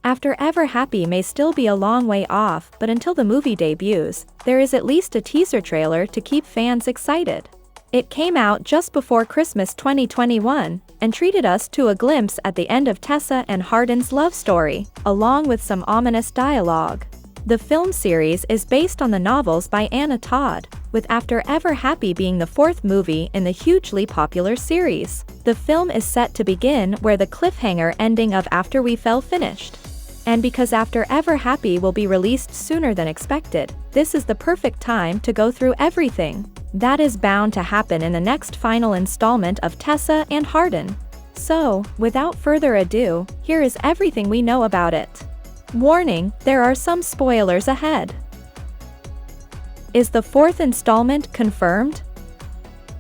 After Ever Happy may still be a long way off, but until the movie debuts, there is at least a teaser trailer to keep fans excited. It came out just before Christmas 2021, and treated us to a glimpse at the end of Tessa and Hardin's love story, along with some ominous dialogue. The film series is based on the novels by Todd, with After Ever Happy being the fourth movie in the hugely popular series. The film is set to begin where the cliffhanger ending of After We Fell finished. And because After Ever Happy will be released sooner than expected, this is the perfect time to go through everything that is bound to happen in the next final installment of Tessa and Hardin. So, without further ado, here is everything we know about it. Warning, there are some spoilers ahead. Is the fourth installment confirmed?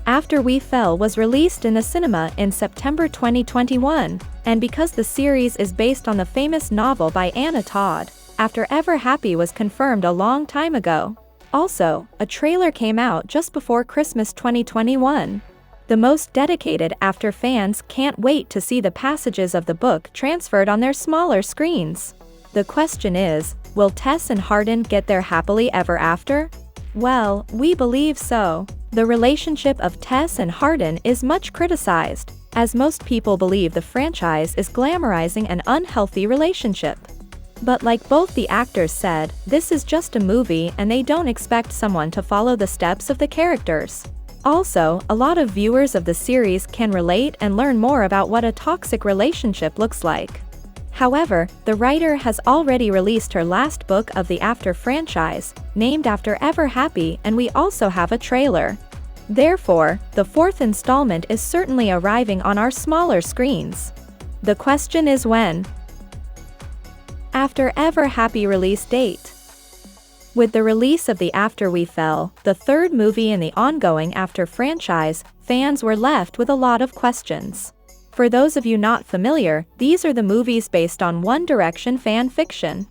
After We Fell was released in the cinema in September 2021, and because the series is based on the famous novel by Todd, After Ever Happy was confirmed a long time ago. Also, a trailer came out just before Christmas 2021. The most dedicated After fans can't wait to see the passages of the book transferred on their smaller screens. The question is, will Tess and Hardin get their happily ever after? Well, we believe so. The relationship of Tess and Hardin is much criticized, as most people believe the franchise is glamorizing an unhealthy relationship. But like both the actors said, this is just a movie and they don't expect someone to follow the steps of the characters. Also, a lot of viewers of the series can relate and learn more about what a toxic relationship looks like. However, the writer has already released her last book of the After franchise, named After Ever Happy, and we also have a trailer. Therefore, the fourth installment is certainly arriving on our smaller screens. The question is when? After Ever Happy release date. With the release of the After We Fell, the third movie in the ongoing After franchise, fans were left with a lot of questions. For those of you not familiar, these are the movies based on One Direction fan fiction.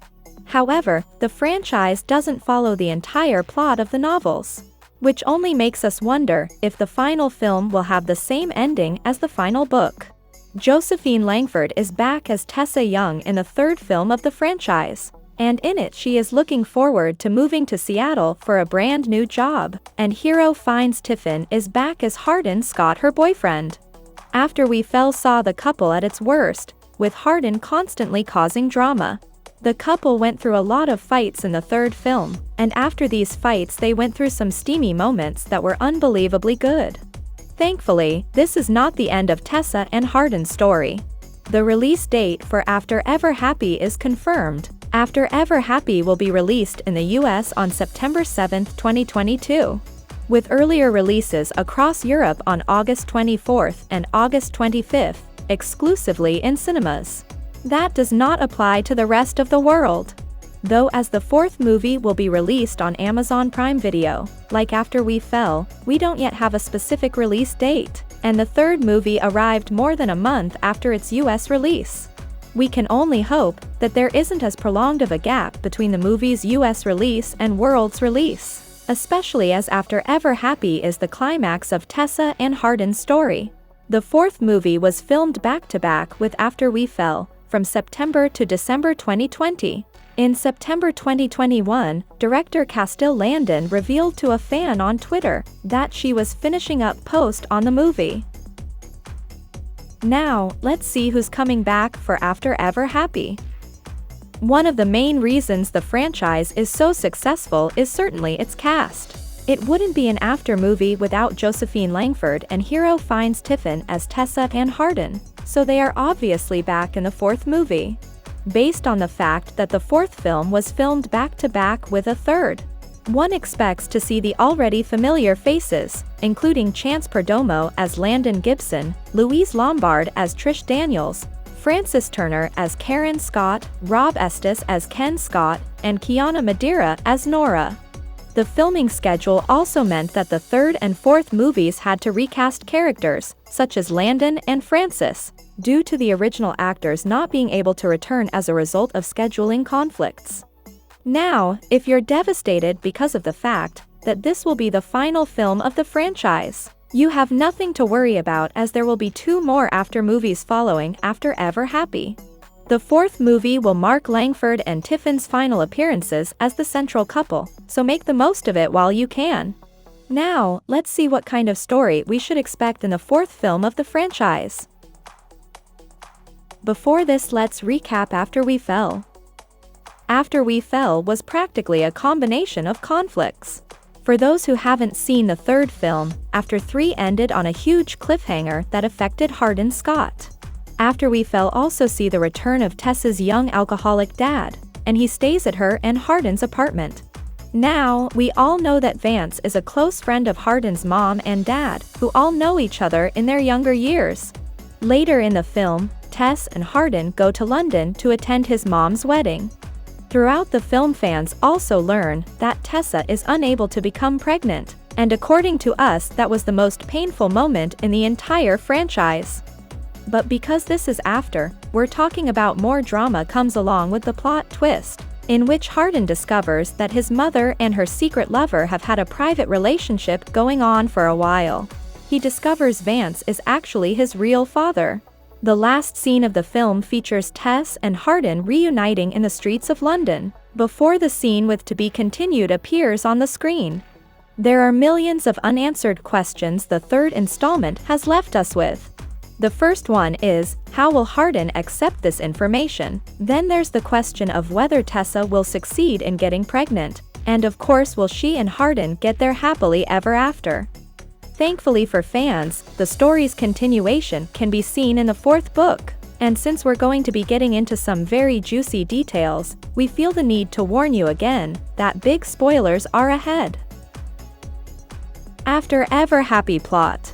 However, the franchise doesn't follow the entire plot of the novels, which only makes us wonder if the final film will have the same ending as the final book. Josephine Langford is back as Tessa Young in the third film of the franchise, and in it she is looking forward to moving to Seattle for a brand new job, and hero Fiennes Tiffin is back as Hardin Scott, her boyfriend. After We Fell saw the couple at its worst, with Hardin constantly causing drama. The couple went through a lot of fights in the third film, and after these fights they went through some steamy moments that were unbelievably good. Thankfully, this is not the end of Tessa and Hardin's story. The release date for After Ever Happy is confirmed. After Ever Happy will be released in the US on September 7, 2022. With earlier releases across Europe on August 24th and August 25th, exclusively in cinemas. That does not apply to the rest of the world. Though as the fourth movie will be released on Amazon Prime Video, like After We Fell, we don't yet have a specific release date, and the third movie arrived more than a month after its US release. We can only hope that there isn't as prolonged of a gap between the movie's US release and world's release. Especially as After Ever Happy is the climax of Tessa and Hardin's story. The fourth movie was filmed back-to-back with After We Fell, from September to December 2020. In September 2021, director Castile Landon revealed to a fan on Twitter that she was finishing up post on the movie. Now, let's see who's coming back for After Ever Happy. One of the main reasons the franchise is so successful is certainly its cast. It wouldn't be an After movie without Josephine Langford and hero Fiennes Tiffin as Tessa and Hardin, so they are obviously back in the fourth movie. Based on the fact that the fourth film was filmed back-to-back with a third, one expects to see the already familiar faces, including Chance Perdomo as Landon Gibson, Louise Lombard as Trish Daniels, Frances Turner as Karen Scott, Rob Estes as Ken Scott, and Kiana Madeira as Nora. The filming schedule also meant that the third and fourth movies had to recast characters, such as Landon and Frances, due to the original actors not being able to return as a result of scheduling conflicts. Now, if you're devastated because of the fact that this will be the final film of the franchise, you have nothing to worry about, as there will be two more After movies following After Ever Happy. The fourth movie will mark Langford and Tiffin's final appearances as the central couple, so make the most of it while you can. Now, let's see what kind of story we should expect in the fourth film of the franchise. Before this, let's recap After We Fell. After We Fell was practically a combination of conflicts. For those who haven't seen the third film, After 3 ended on a huge cliffhanger that affected Hardin Scott. After We Fell also see the return of Tessa's young alcoholic dad, and he stays at her and Hardin's apartment. Now, we all know that Vance is a close friend of Hardin's mom and dad, who all know each other in their younger years. Later in the film, Tess and Hardin go to London to attend his mom's wedding. Throughout the film, fans also learn that Tessa is unable to become pregnant, and according to us, that was the most painful moment in the entire franchise. But because this is after, we're talking about more drama comes along with the plot twist, in which Hardin discovers that his mother and her secret lover have had a private relationship going on for a while. He discovers Vance is actually his real father. The last scene of the film features Tess and Hardin reuniting in the streets of London, before the scene with To Be Continued appears on the screen. There are millions of unanswered questions the third installment has left us with. The first one is, how will Hardin accept this information? Then there's the question of whether Tessa will succeed in getting pregnant, and of course will she and Hardin get their happily ever after? Thankfully for fans, the story's continuation can be seen in the fourth book, and since we're going to be getting into some very juicy details, we feel the need to warn you again that big spoilers are ahead. After Ever Happy plot.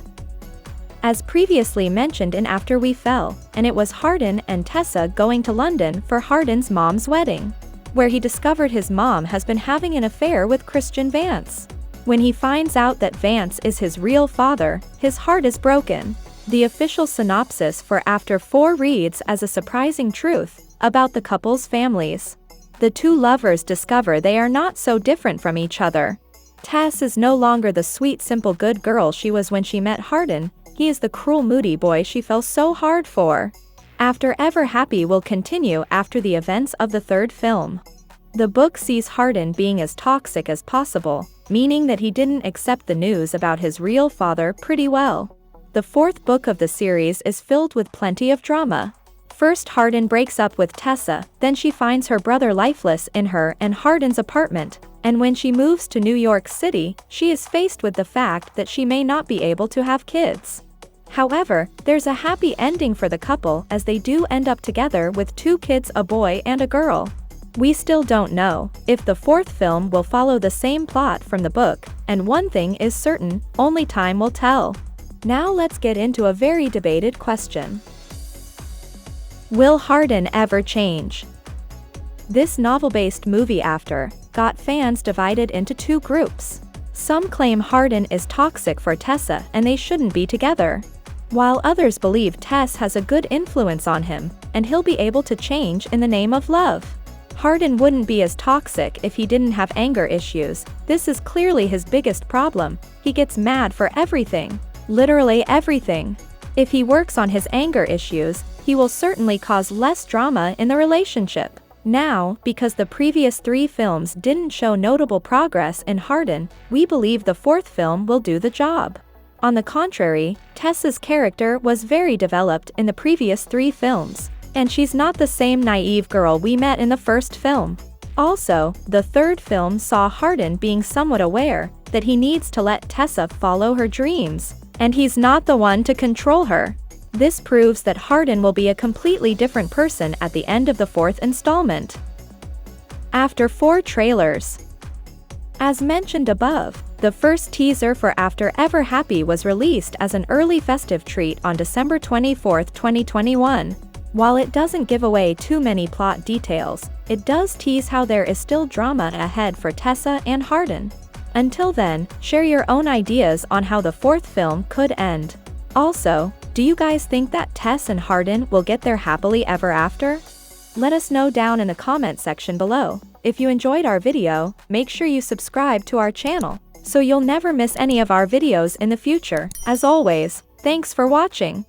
As previously mentioned in After We Fell, and it was Hardin and Tessa going to London for Hardin's mom's wedding, where he discovered his mom has been having an affair with Christian Vance. When he finds out that Vance is his real father, his heart is broken. The official synopsis for After 4 reads as a surprising truth about the couple's families. The two lovers discover they are not so different from each other. Tess is no longer the sweet, simple good girl she was when she met Hardin. He is the cruel, moody boy she fell so hard for. After Ever Happy will continue after the events of the third film. The book sees Hardin being as toxic as possible, meaning that he didn't accept the news about his real father pretty well. The fourth book of the series is filled with plenty of drama. First, Hardin breaks up with Tessa, then she finds her brother lifeless in her and Hardin's apartment, and when she moves to New York City, she is faced with the fact that she may not be able to have kids. However, there's a happy ending for the couple as they do end up together with 2 kids, a boy and a girl. We still don't know if the fourth film will follow the same plot from the book, and one thing is certain, only time will tell. Now let's get into a very debated question. Will Hardin ever change? This novel-based movie After got fans divided into 2 groups. Some claim Hardin is toxic for Tessa and they shouldn't be together, while others believe Tess has a good influence on him, and he'll be able to change in the name of love. Hardin wouldn't be as toxic if he didn't have anger issues. This is clearly his biggest problem. He gets mad for everything. Literally everything. If he works on his anger issues, he will certainly cause less drama in the relationship. Now, because the previous 3 films didn't show notable progress in Hardin, we believe the fourth film will do the job. On the contrary, Tessa's character was very developed in the previous 3 films, and she's not the same naive girl we met in the first film. Also, the third film saw Hardin being somewhat aware that he needs to let Tessa follow her dreams, and he's not the one to control her. This proves that Hardin will be a completely different person at the end of the fourth installment. After 4 trailers. As mentioned above, the first teaser for After Ever Happy was released as an early festive treat on December 24, 2021. While it doesn't give away too many plot details, it does tease how there is still drama ahead for Tessa and Hardin. Until then, share your own ideas on how the fourth film could end. Also, do you guys think that Tess and Hardin will get their happily ever after? Let us know down in the comment section below. If you enjoyed our video, make sure you subscribe to our channel, so you'll never miss any of our videos in the future. As always, thanks for watching.